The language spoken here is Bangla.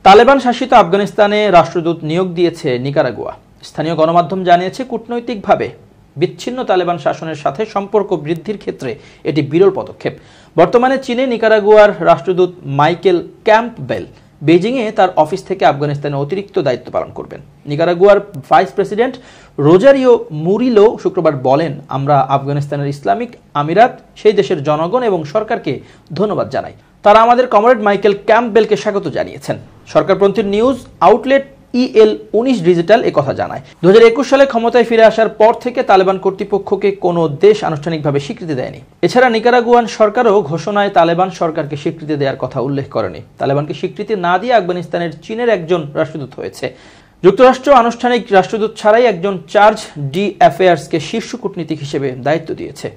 তালেবান শাসিত আফগানিস্তানে রাষ্ট্রদূত নিয়োগ দিয়েছে নিকারাগুয়া। স্থানীয় গণমাধ্যম জানিয়েছে, কূটনৈতিকভাবে বিচ্ছিন্ন তালেবান শাসনের সাথে সম্পর্ক বৃদ্ধির ক্ষেত্রে এটি বিরল পদক্ষেপ। বর্তমানে চীনে নিকারাগুয়ার রাষ্ট্রদূত মাইকেল ক্যাম্পবেল বেজিংয়ে তার অফিস থেকে আফগানিস্তানে অতিরিক্ত দায়িত্ব পালন করবেন। নিকারাগুয়ার ভাইস প্রেসিডেন্ট রোজারিও মুরিলো শুক্রবার বলেন, আমরা আফগানিস্তানের ইসলামিক আমিরাত, সেই দেশের জনগণ এবং সরকারকে ধন্যবাদ জানাই। তারা আমাদের কমরেড মাইকেল ক্যাম্পবেলকে স্বাগত জানিয়েছেন। সরকারপন্থী নিউজ আউটলেট EL19 ডিজিটাল একথা জানায়। 2021 সালে ক্ষমতায় ফিরে আসার পর থেকে তালেবান কর্তৃপক্ষকে কোনো দেশ আনুষ্ঠানিকভাবে স্বীকৃতি দেয়নি। এছাড়া নিকারাগুয়ান সরকারও ঘোষণায় তালেবান সরকারকে স্বীকৃতি দেওয়ার কথা উল্লেখ করেনি। তালেবানকে স্বীকৃতি না দিয়ে আফগানিস্তানের চীনের একজন রাষ্ট্রদূত হয়েছে। যুক্তরাষ্ট্র আনুষ্ঠানিক রাষ্ট্রদূত ছাড়াই একজন চার্জ ডি অ্যাফেয়ার্সকে শীর্ষ কূটনীতিক হিসেবে দায়িত্ব দিয়েছে।